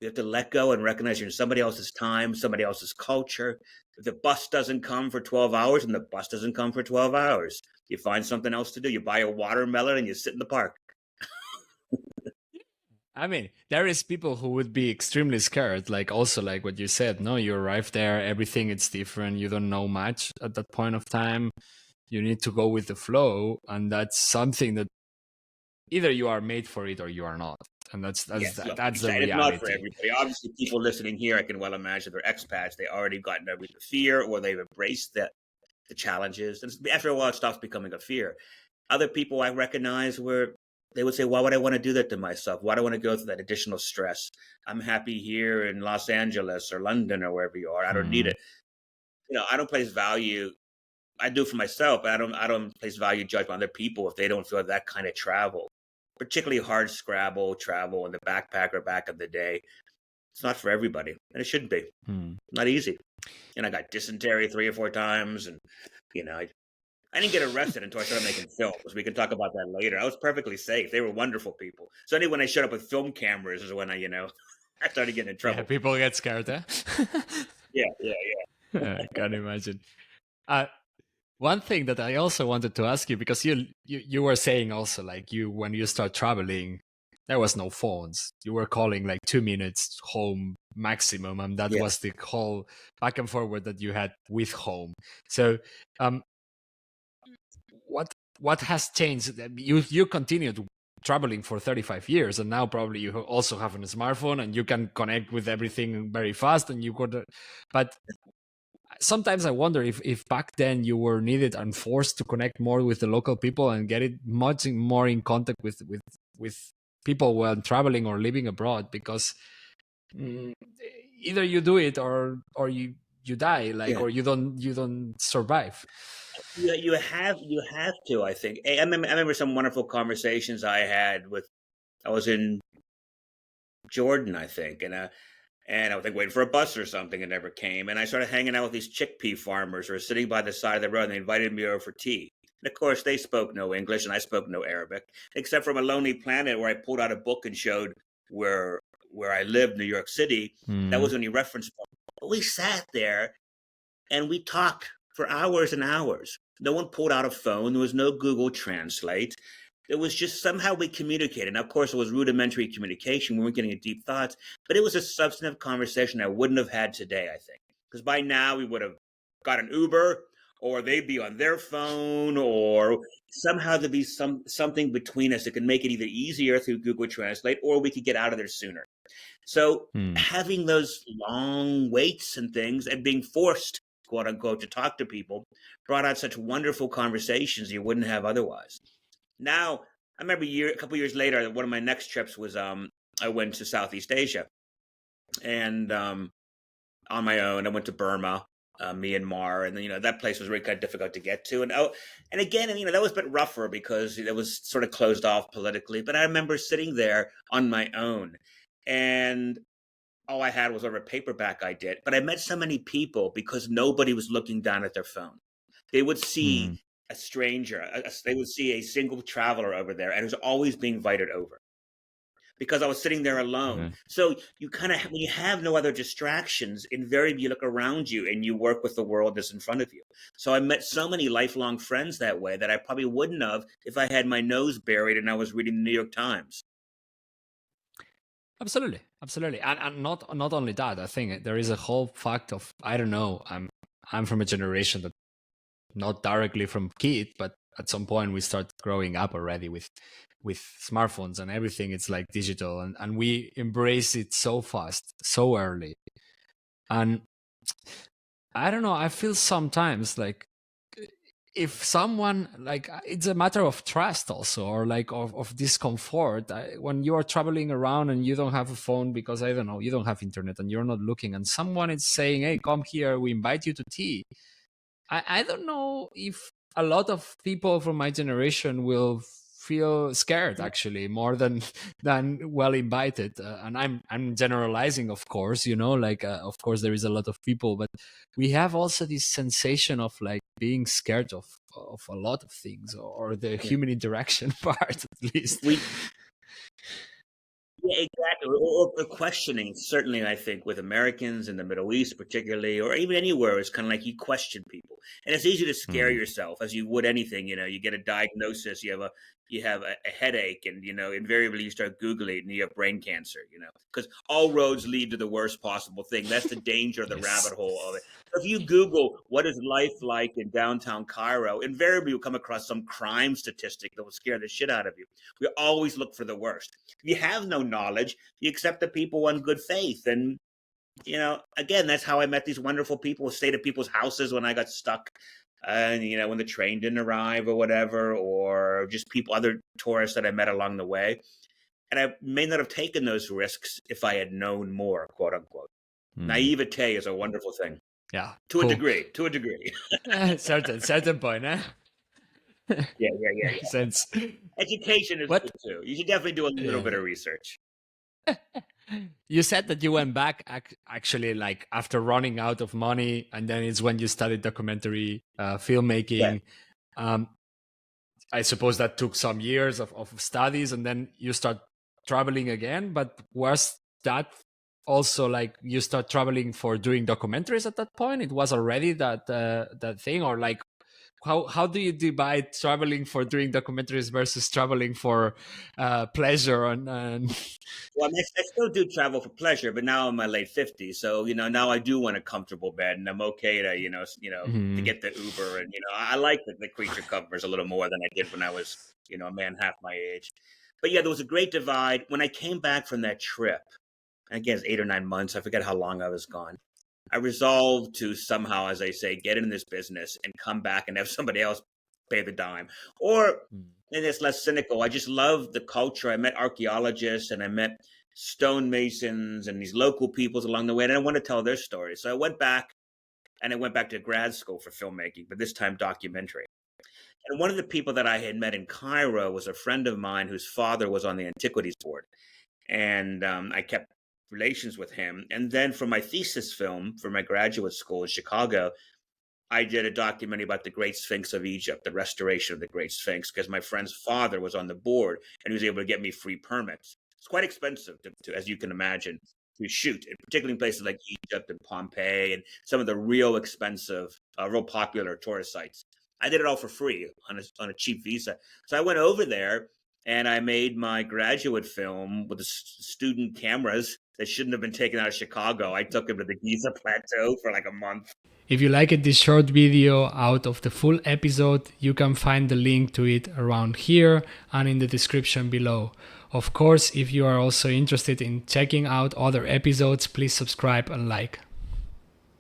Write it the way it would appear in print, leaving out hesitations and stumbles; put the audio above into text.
You have to let go and recognize you're in somebody else's time, somebody else's culture. If the bus doesn't come for 12 hours, and the bus doesn't come for 12 hours, you find something else to do. You buy a watermelon and you sit in the park. I mean, there is people who would be extremely scared, like also like what you said, no, you arrive there, everything is different, you don't know much at that point of time. You need to go with the flow, and that's something that either you are made for it or you are not. And that's Yes, look, that's the exactly. It's not for reality. everybody. Obviously, people listening here, I can well imagine they're expats. They already gotten over the fear, or they've embraced the challenges. And after a while, it stops becoming a fear. Other people I recognize where they would say, why would I want to do that to myself? Why do I want to go through that additional stress? I'm happy here in Los Angeles or London or wherever you are. I don't need Mm. it. I don't place value. I do for myself, but I don't place value judgment on other people if they don't feel that kind of travel, particularly hard scrabble travel in the backpacker back in the day. It's not for everybody, and it shouldn't be. Not easy. And I got dysentery 3 or 4 times, and I didn't get arrested until I started making films. We can talk about that later. I was perfectly safe. They were wonderful people. So only when I showed up with film cameras is when I started getting in Yeah, trouble. people get scared, eh? Yeah. I can imagine. One thing that I also wanted to ask you, because you were saying also like when you start traveling, there was no phones. You were calling like 2 minutes home maximum, and that Yeah. was the whole back and forward that you had with home. So, um, what has changed? You continued traveling for 35 years, and now probably you also have a smartphone and you can connect with everything very fast, and you could, but sometimes I wonder if back then you were needed and forced to connect more with the local people and get it much more in contact with people when traveling or living abroad, because mm, either you do it or you die, like, Yeah. or you don't survive. Yeah, you have to. I think. I remember some wonderful conversations I had with. I was in Jordan, I think, and I was like waiting for a bus or something. It never came, and I started hanging out with these chickpea farmers who were sitting by the side of the road. And they invited me over for tea. And of course, they spoke no English, and I spoke no Arabic, except from a Lonely Planet, where I pulled out a book and showed where where I lived, New York City. That was Mm. the only reference point. But we sat there and we talked for hours and hours. No one pulled out a phone. There was no Google Translate. It was just somehow we communicated. Now, of course, it was rudimentary communication. We weren't getting into deep thoughts, but it was a substantive conversation I wouldn't have had today, I think. Because by now we would have got an Uber, or they'd be on their phone, or somehow there'd be something between us that could make it either easier through Google Translate, or we could get out of there sooner. So Mm. having those long waits and things and being forced, quote unquote, to talk to people brought out such wonderful conversations you wouldn't have otherwise. Now, I remember a couple years later, one of my next trips was I went to Southeast Asia, and on my own, I went to Burma, Myanmar, and then that place was really kind of difficult to get to, and again, that was a bit rougher because it was sort of closed off politically. But I remember sitting there on my own, and all I had was over a paperback I did, but I met so many people because nobody was looking down at their phone. They would Mm. see a stranger, they would see a single traveler over there, and it was always being invited over because I was sitting there alone. Okay. So you kind of, when you have no other distractions, invariably you look around you and you work with the world that's in front of you. So I met so many lifelong friends that way that I probably wouldn't have if I had my nose buried and I was reading the New York Times. Absolutely, absolutely, and not only that. I think there is a whole fact of, I don't know. I'm from a generation that, not directly from kid, but at some point we start growing up already with smartphones and everything. It's like digital, and we embrace it so fast, so early. And I don't know, I feel sometimes like, if someone, like, it's a matter of trust also, or like of discomfort. When you are traveling around and you don't have a phone because, I don't know, you don't have internet and you're not looking, and someone is saying, hey, come here, we invite you to tea. I don't know if a lot of people from my generation will feel scared, actually, more than than well invited. And I'm generalizing, of course, like, of course there is a lot of people, but we have also this sensation of like being scared of a lot of things, or the Yeah. human interaction part, at least. We Yeah, exactly. Or questioning, certainly, I think, with Americans in the Middle East, particularly, or even anywhere, it's kind of like you question people, and it's easy to scare Mm. yourself as you would anything. You get a diagnosis, you have a headache, and invariably you start googling, and you have brain cancer. Because all roads lead to the worst possible thing. That's the danger of the rabbit Yes. hole of it. If you Google what is life like in downtown Cairo, invariably you'll come across some crime statistic that will scare the shit out of you. We always look for the worst. You have no knowledge. You accept the people on good faith. And, again, that's how I met these wonderful people, stayed at people's houses when I got stuck. And, when the train didn't arrive or whatever, or just other tourists that I met along the way. And I may not have taken those risks if I had known more, quote unquote. Mm. Naivete is a wonderful thing. Yeah, To a cool. degree, to a degree. Certain point, huh? Yeah. Makes sense. Education is What? good too. You should definitely do a little bit Yeah. of research. You said that you went back actually like after running out of money, and then it's when you studied documentary Yeah. filmmaking. Um, I suppose that took some years of studies, and then you start traveling again. But was that also like you start traveling for doing documentaries at that point? It was already that thing, or like how do you divide traveling for doing documentaries versus traveling for pleasure and Well, I still do travel for pleasure, but now I'm in my late 50s, so now I do want a comfortable bed, and I'm okay to to Mhm. get the Uber, and I like the creature comforts a little more than I did when I was a man half my age. But yeah, there was a great divide when I came back from that trip. I guess 8 or 9 months. I forget how long I was gone. I resolved to somehow, as I say, get in this business and come back and have somebody else pay the dime. Or, Mm. and it's less cynical, I just love the culture. I met archaeologists and I met stonemasons and these local peoples along the way, and I want to tell their stories. So I went back, and I went back to grad school for filmmaking, but this time documentary. And one of the people that I had met in Cairo was a friend of mine whose father was on the antiquities board, and I kept relations with him. And then for my thesis film for my graduate school in Chicago, I did a documentary about the Great Sphinx of Egypt, the restoration of the Great Sphinx, because my friend's father was on the board and he was able to get me free permits. It's quite expensive, as you can imagine, to shoot, particularly in places like Egypt and Pompeii and some of the real expensive, real popular tourist sites. I did it all for free on a cheap visa. So I went over there and I made my graduate film with the student cameras that shouldn't have been taken out of Chicago. I took them to the Giza Plateau for like a month. If you liked this short video out of the full episode, you can find the link to it around here and in the description below. Of course, if you are also interested in checking out other episodes, please subscribe and like.